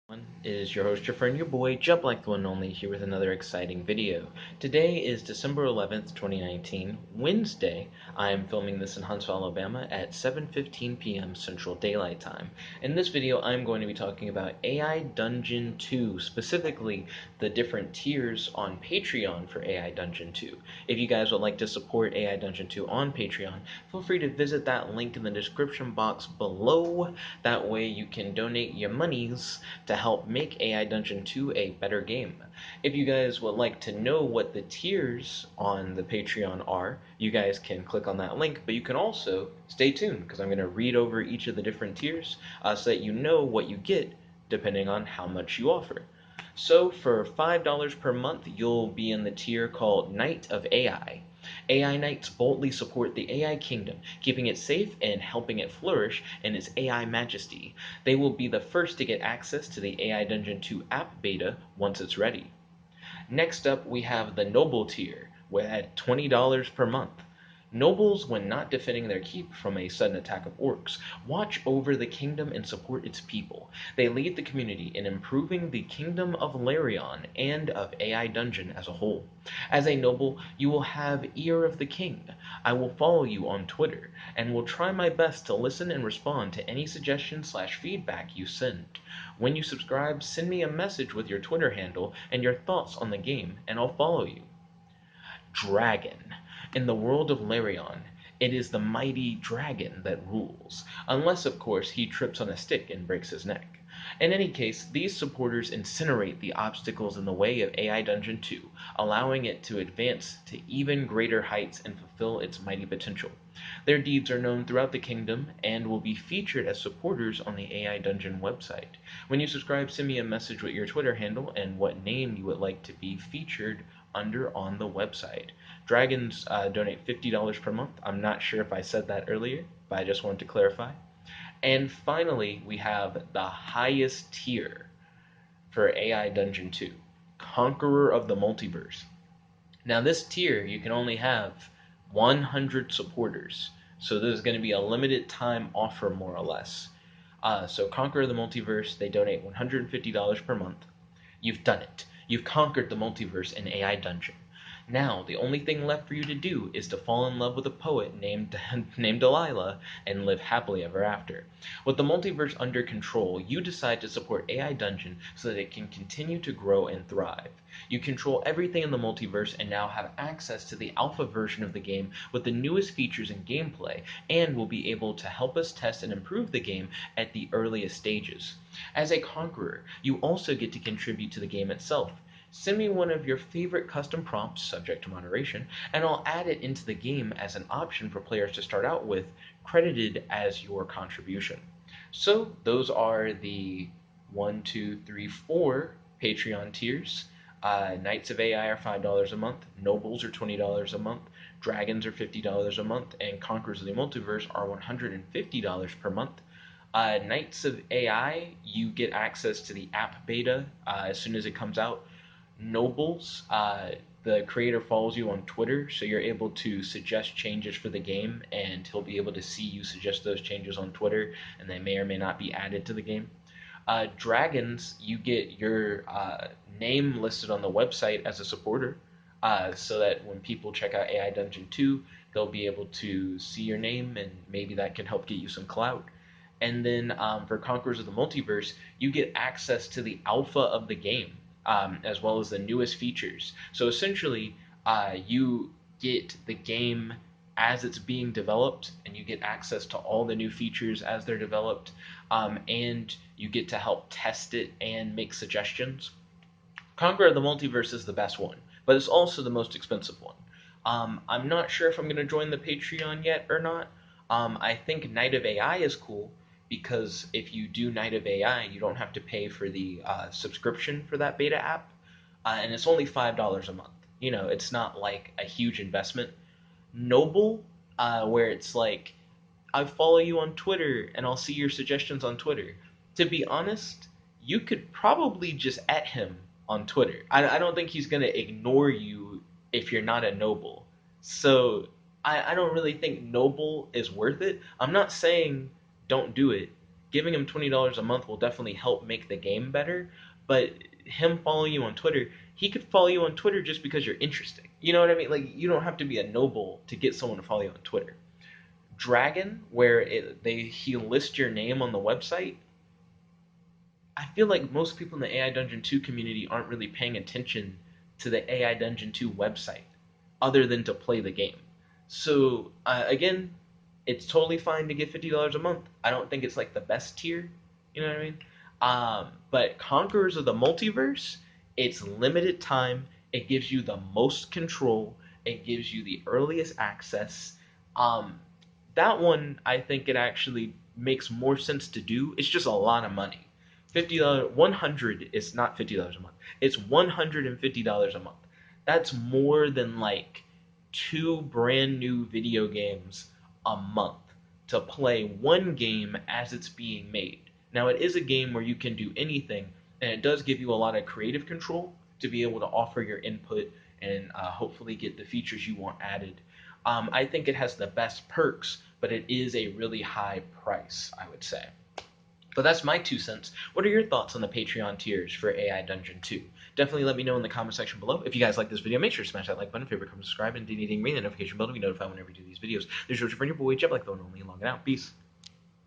It is your host, your friend, your boy, Jump Like the One and Only, here with another exciting video. Today is December 11th, 2019, Wednesday. I am filming this in Huntsville, Alabama at 7:15 p.m. Central Daylight Time. In this video, I'm going to be talking about AI Dungeon 2, specifically the different tiers on Patreon for AI Dungeon 2. If you guys would like to support AI Dungeon 2 on Patreon, feel free to visit that link in the description box below. That way you can donate your monies to help make AI Dungeon 2 a better game. If you guys would like to know what the tiers on the Patreon are, you guys can click on that link, but you can also stay tuned because I'm going to read over each of the different tiers so that you know what you get depending on how much you offer. So for $5 per month, you'll be in the tier called Knight of AI. AI Knights boldly support the AI kingdom, keeping it safe and helping it flourish in its AI majesty. They will be the first to get access to the AI Dungeon 2 app beta once it's ready. Next up, we have the Noble tier, at $20 per month. Nobles, when not defending their keep from a sudden attack of orcs, watch over the kingdom and support its people. They lead the community in improving the kingdom of Larion and of AI Dungeon as a whole. As a noble, you will have Ear of the King. I will follow you on Twitter, and will try my best to listen and respond to any suggestions/feedback you send. When you subscribe, send me a message with your Twitter handle and your thoughts on the game, and I'll follow you. Dragon. In the world of Larion, it is the mighty dragon that rules, unless, of course, he trips on a stick and breaks his neck. In any case, these supporters incinerate the obstacles in the way of AI Dungeon 2, allowing it to advance to even greater heights and fulfill its mighty potential. Their deeds are known throughout the kingdom and will be featured as supporters on the AI Dungeon website. When you subscribe, send me a message with your Twitter handle and what name you would like to be featured under on the website. Dragons donate $50 per month. I'm not sure if I said that earlier, but I just wanted to clarify. And finally, we have the highest tier for AI Dungeon 2, Conqueror of the Multiverse. Now, this tier, you can only have 100 supporters, so this is going to be a limited time offer, more or less. So Conqueror the Multiverse, they donate $150 per month. You've done it. You've conquered the multiverse in AI Dungeon. Now, the only thing left for you to do is to fall in love with a poet named Delilah and live happily ever after. With the multiverse under control, you decide to support AI Dungeon so that it can continue to grow and thrive. You control everything in the multiverse and now have access to the alpha version of the game with the newest features and gameplay, and will be able to help us test and improve the game at the earliest stages. As a Conqueror, you also get to contribute to the game itself. Send me one of your favorite custom prompts, subject to moderation, and I'll add it into the game as an option for players to start out with, credited as your contribution. So those are the 4 Patreon tiers. Knights of AI are $5 a month, Nobles are $20 a month, Dragons are $50 a month, and Conquerors of the Multiverse are $150 per month. Knights of AI, you get access to the app beta as soon as it comes out. Nobles, the creator follows you on Twitter, so you're able to suggest changes for the game, and he'll be able to see you suggest those changes on Twitter, and they may or may not be added to the game. Dragons, you get your name listed on the website as a supporter, so that when people check out AI Dungeon 2, they'll be able to see your name, and maybe that can help get you some clout. And then for Conquerors of the Multiverse, you get access to the alpha of the game, as well as the newest features. So essentially, you get the game as it's being developed, and you get access to all the new features as they're developed, and you get to help test it and make suggestions. Conqueror of the Multiverse is the best one, but it's also the most expensive one. I'm not sure if I'm going to join the Patreon yet or not. I think Knight of AI is cool, because if you do Knight of AI, you don't have to pay for the subscription for that beta app, and it's only $5 a month. You know, it's not like a huge investment. Noble, where it's like, I follow you on Twitter and I'll see your suggestions on Twitter. To be honest, you could probably just at him on Twitter. I don't think he's going to ignore you if you're not a noble. So I don't really think noble is worth it. I'm not saying don't do it. Giving him $20 a month will definitely help make the game better, but him following you on Twitter, he could follow you on Twitter just because you're interesting. You know what I mean? Like, you don't have to be a noble to get someone to follow you on Twitter. Dragon, where he list your name on the website, I feel like most people in the AI Dungeon 2 community aren't really paying attention to the AI Dungeon 2 website other than to play the game. So, again, it's totally fine to get $50 a month. I don't think it's like the best tier. You know what I mean? But Conquerors of the Multiverse, it's limited time. It gives you the most control. It gives you the earliest access. Um, that one, I think it actually makes more sense to do. It's just a lot of money. $50, 100 is not $50 a month. It's $150 a month. That's more than like two brand new video games a month to play one game as it's being made. Now, it is a game where you can do anything, and it does give you a lot of creative control to be able to offer your input and hopefully get the features you want added. I think it has the best perks, but it is a really high price, I would say. But that's my 2 cents. What are your thoughts on the Patreon tiers for AI Dungeon 2? Definitely let me know in the comment section below. If you guys like this video, make sure to smash that like button, favorite, comment, subscribe, and ding, ring the notification bell to be notified whenever we do these videos. This is your friend, your boy, Jeb, like the one only, long and out. Peace.